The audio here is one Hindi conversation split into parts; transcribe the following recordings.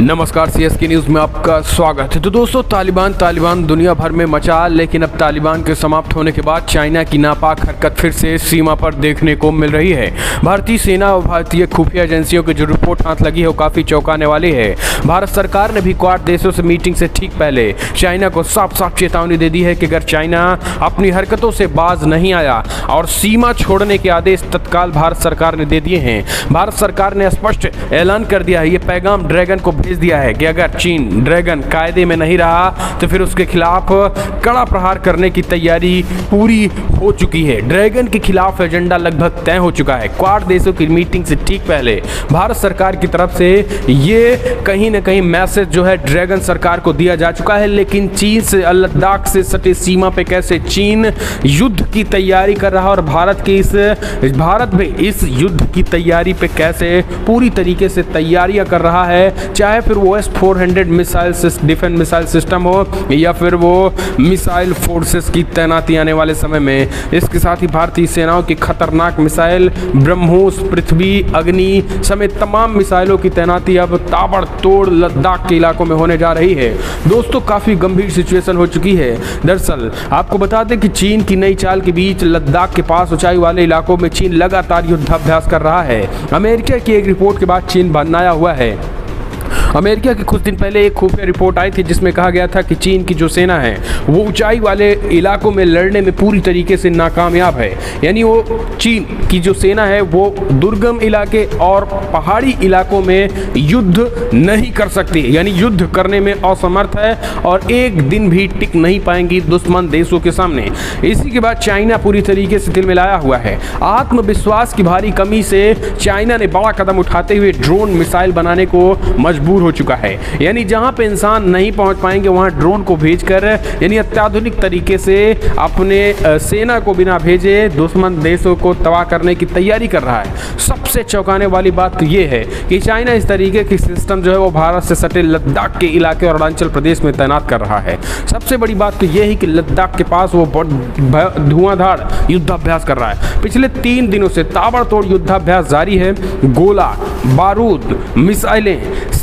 नमस्कार, सीएसके न्यूज़ में आपका स्वागत है। तो दोस्तों, तालिबान दुनिया भर में मचा, लेकिन अब तालिबान के समाप्त होने के बाद चाइना की नापाक हरकत फिर से सीमा पर देखने को मिल रही है। भारतीय सेना और भारतीय खुफिया एजेंसियों की जो रिपोर्ट हाथ लगी है वो काफ़ी चौंकाने वाली है। भारत सरकार ने भी क्वाड देशों से मीटिंग से ठीक पहले चाइना को साफ साफ चेतावनी दे दी है कि अगर चाइना अपनी हरकतों से बाज नहीं आया और सीमा छोड़ने के आदेश तत्काल भारत सरकार ने दे दिए हैं। भारत सरकार ने स्पष्ट ऐलान कर दिया है, ये पैगाम ड्रैगन को भेज दिया है कि अगर चीन ड्रैगन कायदे में नहीं रहा तो फिर उसके खिलाफ कड़ा प्रहार करने की तैयारी पूरी हो चुकी है। ड्रैगन के खिलाफ एजेंडा लगभग तय हो चुका है। क्वाड देशों की मीटिंग से ठीक पहले भारत सरकार की तरफ से ये कहीं ना कहीं मैसेज जो है ड्रैगन सरकार को दिया जा चुका है। लेकिन चीन से लद्दाख से सटे सीमा पे कैसे चीन युद्ध की तैयारी कर रहा है और भारत भी इस युद्ध की तैयारी पे कैसे पूरी तरीके से तैयारियां कर रहा है, चाहे फिर वो S-400 missile defence missile system हो या फिर वो मिसाइल फोर्सेस की तैनाती आने वाले समय में। इसके साथ ही भारतीय सेनाओं की खतरनाक मिसाइल ब्रह्मोस, पृथ्वी, अग्नि समेत तमाम मिसाइलों की तैनाती अब ताबड़तोड़ लद्दाख के इलाकों में होने जा रही है। दोस्तों, काफ़ी गंभीर सिचुएशन हो चुकी है। दरअसल आपको बता दें कि चीन की नई चाल के बीच लद्दाख के पास ऊंचाई वाले इलाकों में चीन लगातार युद्धाभ्यास कर रहा है। अमेरिका की एक रिपोर्ट के बाद चीन बनाया हुआ है। अमेरिका के कुछ दिन पहले एक खुफिया रिपोर्ट आई थी जिसमें कहा गया था कि चीन की जो सेना है वो ऊंचाई वाले इलाकों में लड़ने में पूरी तरीके से नाकामयाब है। यानी वो चीन की जो सेना है वो दुर्गम इलाके और पहाड़ी इलाकों में युद्ध नहीं कर सकती, यानी युद्ध करने में असमर्थ है और एक दिन भी टिक नहीं पाएंगी दुश्मन देशों के सामने। इसी के बाद चाइना पूरी तरीके से तिलमिलाया हुआ है। आत्मविश्वास की भारी कमी से चाइना ने बड़ा कदम उठाते हुए ड्रोन मिसाइल बनाने को मजबूर हो चुका है। यानी जहां पे इंसान नहीं पहुंच पाएंगे वहां ड्रोन को भेजकर, यानी अत्याधुनिक तरीके से अपने सेना को बिना भेजे दुश्मन देशों को तबाह करने की तैयारी कर रहा है। सबसे चौंकाने वाली बात तो ये है कि चाइना इस तरीके की सिस्टम जो है वो भारत से सटे लद्दाख के इलाके और अरुणाचल प्रदेश में तैनात कर रहा है। सबसे बड़ी बात तो ये है कि लद्दाख के पास वो धुआंधार युद्धाभ्यास कर रहा है। पिछले 3 दिनों से ताबड़तोड़ युद्धाभ्यास जारी है। गोला बारूद मिसाइलें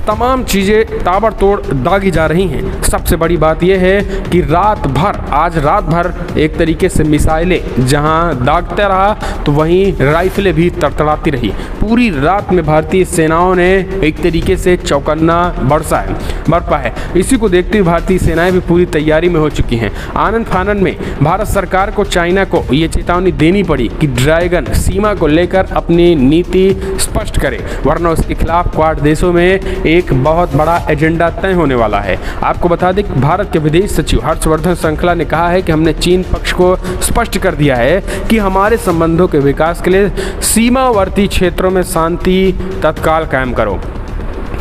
तमाम चीज़ें ताबड़तोड़ दागी जा रही हैं। सबसे बड़ी बात यह है कि आज रात भर एक तरीके से मिसाइलें जहां दागता रहा तो वहीं राइफलें भी तड़तड़ाती रही। पूरी रात में भारतीय सेनाओं ने एक तरीके से चौकन्ना बरपा है। इसी को देखते हुए भारतीय सेनाएं भी पूरी तैयारी में हो चुकी हैं। आनंद फानन में भारत सरकार को चाइना को ये चेतावनी देनी पड़ी कि ड्रैगन सीमा को लेकर अपनी नीति स्पष्ट करे, वरना उसके खिलाफ क्वाड देशों में एक बहुत बड़ा एजेंडा तय होने वाला है। आपको बता दें कि भारत के विदेश सचिव हर्षवर्धन श्रृंखला ने कहा है कि हमने चीन पक्ष को स्पष्ट कर दिया है कि हमारे संबंधों के विकास के लिए सीमावर्ती क्षेत्रों में शांति तत्काल कायम करो,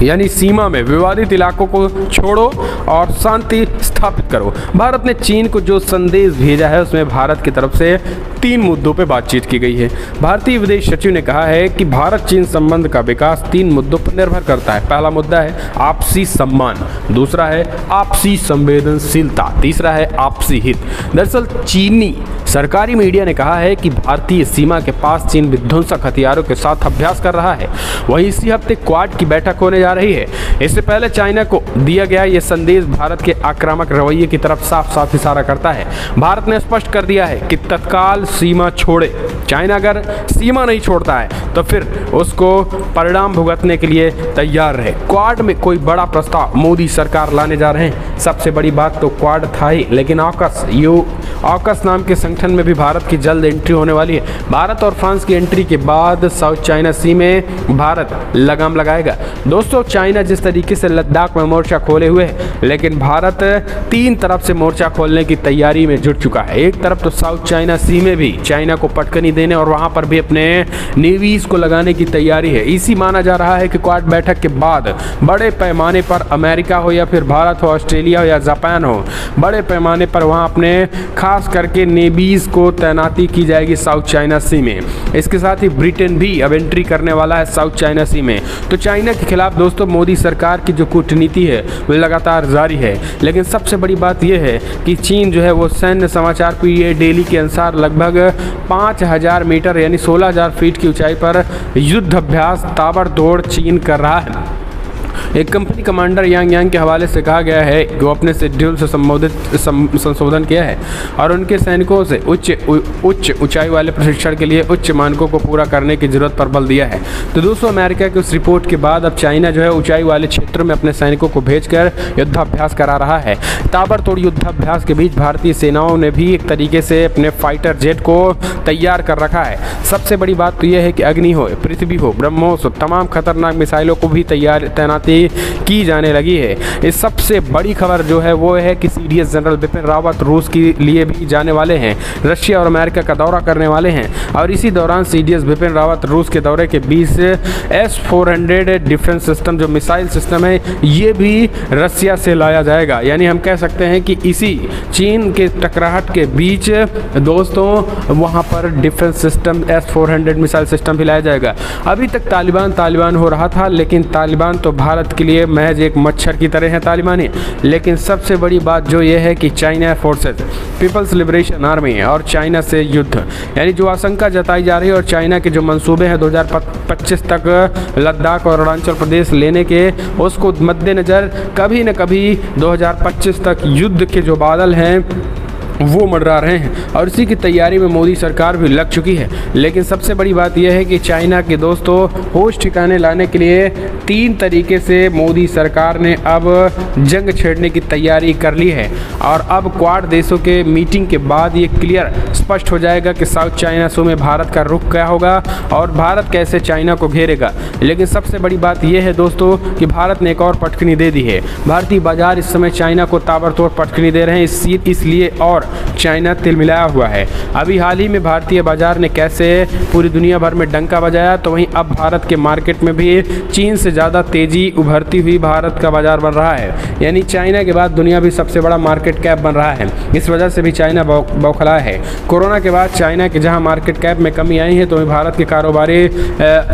यानी सीमा में विवादित इलाकों को छोड़ो और शांति स्थापित करो। भारत ने चीन को जो संदेश भेजा है उसमें भारत की तरफ से 3 मुद्दों पर बातचीत की गई है। भारतीय विदेश सचिव ने कहा है कि भारत चीन संबंध का विकास 3 मुद्दों पर निर्भर करता है। पहला मुद्दा है आपसी सम्मान, दूसरा है आपसी संवेदनशीलता, तीसरा है आपसी हित। दरअसल चीनी सरकारी मीडिया ने कहा है कि भारतीय सीमा के पास चीन विध्वंसक हथियारों के साथ अभ्यास कर रहा है। वहीं इसी हफ्ते क्वाड की बैठक होने जा रही है। इससे पहले चाइना को दिया गया यह संदेश भारत के आक्रामक रवैये की तरफ साफ साफ इशारा करता है। भारत ने स्पष्ट कर दिया है कि तत्काल सीमा छोड़े। चाइना अगर सीमा नहीं छोड़ता है तो फिर उसको परिणाम भुगतने के लिए तैयार रहे। क्वाड में कोई बड़ा प्रस्ताव मोदी सरकार लाने जा रहे हैं। सबसे बड़ी बात तो क्वाड था ही, लेकिन ऑकस नाम के संगठन में भी भारत की जल्द एंट्री होने वाली है। भारत और फ्रांस की एंट्री के बाद साउथ चाइना सी में भारत लगाम लगाएगा। दोस्तों, चाइना जिस तरीके से लद्दाख में मोर्चा खोले हुए है, लेकिन भारत 3 तरफ से मोर्चा खोलने की तैयारी में जुट चुका है। एक तरफ तो साउथ चाइना सी में भी चाइना को पटकनी देने और वहां पर भी अपने नेवीज को लगाने की तैयारी है। इसी माना जा रहा है कि क्वाड बैठक के बाद बड़े पैमाने पर अमेरिका हो या फिर भारत हो, ऑस्ट्रेलिया हो या जापान हो, बड़े पैमाने पर वहां अपने खास करके नेवीज को तैनाती की जाएगी साउथ चाइना सी में। इसके साथ ही ब्रिटेन भी अब एंट्री करने वाला है साउथ चाइना सी में। तो चाइना के खिलाफ दोस्तों मोदी सरकार की जो कूटनीति है वो लगातार जारी है। लेकिन सबसे बड़ी बात यह है कि चीन जो है वो सैन्य समाचार पीए डेली के अनुसार लगभग 5000 मीटर यानी 16000 फीट की ऊंचाई पर युद्ध अभ्यास ताबड़तोड़ चीन कर रहा है। एक कंपनी कमांडर यांग के हवाले से कहा गया है कि वो अपने शेड्यूल से संशोधन किया है और उनके सैनिकों से उच्च ऊंचाई वाले प्रशिक्षण के लिए उच्च मानकों को पूरा करने की जरूरत पर बल दिया है। तो दोस्तों, अमेरिका की उस रिपोर्ट के बाद अब चाइना जो है ऊंचाई वाले क्षेत्रों में अपने सैनिकों को भेजकर युद्धाभ्यास करा रहा है। ताबड़तोड़ युद्धाभ्यास के बीच भारतीय सेनाओं ने भी एक तरीके से अपने फाइटर जेट को तैयार कर रखा है। सबसे बड़ी बात तो यह है कि अग्नि हो, पृथ्वी हो, ब्रह्मोस हो, तमाम खतरनाक मिसाइलों को भी तैनाती की जाने लगी है। इस सबसे बड़ी खबर जो है वो है कि CDS जनरल बिपिन रावत रूस के लिए भी जाने वाले हैं, रशिया और अमेरिका का दौरा करने वाले हैं और इसी दौरान CDS बिपिन रावत रूस के दौरे के बीच S-400 डिफेंस सिस्टम जो मिसाइल सिस्टम है ये भी रशिया से लाया जाएगा। यानी हम कह सकते हैं कि इसी चीन के टकराहट के बीच दोस्तों वहाँ पर defence system S-400 missile system भी लाया जाएगा। अभी तक तालिबान हो रहा था, लेकिन तालिबान तो भारत के लिए महज एक मच्छर की तरह है तालिबानी। लेकिन सबसे बड़ी बात जो ये है कि China forces, People's Liberation Army और चाइना से युद्ध, यानी जो आशंका जताई जा रही है और चाइना के जो मंसूबे हैं 2025 तक लद्दाख और अरुणाचल प्रदेश लेने के, उसको मद्देनज़र कभी न कभी 2025 तक युद्ध के जो बादल हैं वो मंडरा रहे हैं और इसी की तैयारी में मोदी सरकार भी लग चुकी है। लेकिन सबसे बड़ी बात यह है कि चाइना के दोस्तों होश ठिकाने लाने के लिए 3 तरीके से मोदी सरकार ने अब जंग छेड़ने की तैयारी कर ली है और अब क्वाड देशों के मीटिंग के बाद ये क्लियर स्पष्ट हो जाएगा कि साउथ चाइना सी में भारत का रुख क्या होगा और भारत कैसे चाइना को घेरेगा। लेकिन सबसे बड़ी बात यह है दोस्तों कि भारत ने एक और पटकनी दे दी है। भारतीय बाजार इस समय चाइना को ताबड़तोड़ पटकनी दे रहे हैं, इसलिए और चाइना तिलमिलाया हुआ है। अभी हाल ही में भारतीय बाजार ने कैसे पूरी दुनिया भर में डंका बजाया, तो वहीं अब भारत के मार्केट में भी चीन से ज़्यादा तेज़ी उभरती हुई भारत का बाजार बन रहा है। यानी चाइना के बाद दुनिया भी सबसे बड़ा मार्केट कैप बन रहा है। इस वजह से भी चाइना बौखलाया है। कोरोना के बाद चाइना के जहां मार्केट कैप में कमी आई है, तो वहीं भारत के कारोबारी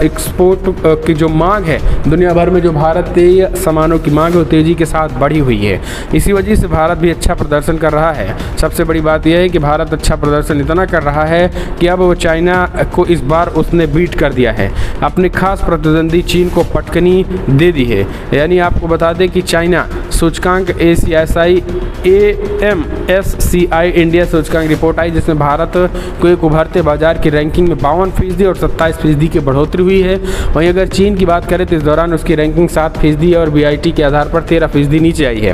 एक्सपोर्ट की जो मांग है दुनिया भर में, जो भारतीय सामानों की मांग है तेज़ी के साथ बढ़ी हुई है। इसी वजह से भारत भी अच्छा प्रदर्शन कर रहा है। सबसे बड़ी बात यह है कि भारत अच्छा प्रदर्शन इतना कर रहा है कि अब वो चाइना को इस बार उसने बीट कर दिया है। अपने खास प्रतिद्वंदी चीन को पटकनी दे दी है। यानी आपको बता दें कि चाइना सूचकांक ACSI AMSCI इंडिया सूचकांक रिपोर्ट आई, जिसमें भारत को एक उभरते बाजार की रैंकिंग में 52% और 27% की बढ़ोतरी हुई है। वहीं अगर चीन की बात करें तो इस दौरान उसकी रैंकिंग 7% और BIT के आधार पर 13% नीचे आई है।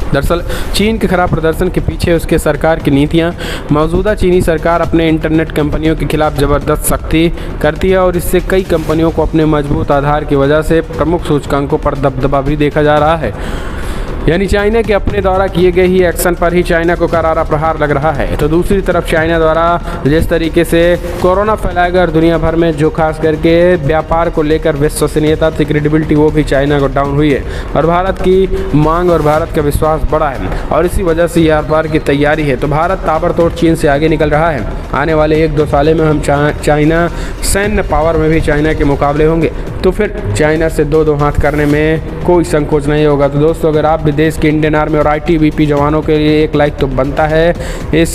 दरअसल चीन के खराब प्रदर्शन के पीछे उसके सरकार की नीतियां। मौजूदा चीनी सरकार अपने इंटरनेट कंपनियों के खिलाफ ज़बरदस्त सख्ती करती है और इससे कई कंपनियों को अपने मजबूत आधार की वजह से प्रमुख सूचकांकों पर दबदबा भी देखा जा रहा है। यानी चाइना के अपने द्वारा किए गए ही एक्शन पर ही चाइना को करारा प्रहार लग रहा है। तो दूसरी तरफ चाइना द्वारा जिस तरीके से कोरोना फैलाया गया और दुनिया भर में जो खास करके व्यापार को लेकर विश्वसनीयता थी, क्रेडिबिलिटी, वो भी चाइना को डाउन हुई है और भारत की मांग और भारत का विश्वास बढ़ा है और इसी वजह से ये बार की तैयारी है। तो भारत ताबड़तोड़ चीन से आगे निकल रहा है। आने वाले 1-2 साल में हम चाइना सैन्य पावर में भी चाइना के मुकाबले होंगे, तो फिर चाइना से 2-2 हाथ करने में कोई संकोच नहीं होगा। तो दोस्तों, अगर आप भी देश के इंडियन आर्मी और ITBP जवानों के लिए एक लाइक तो बनता है। इस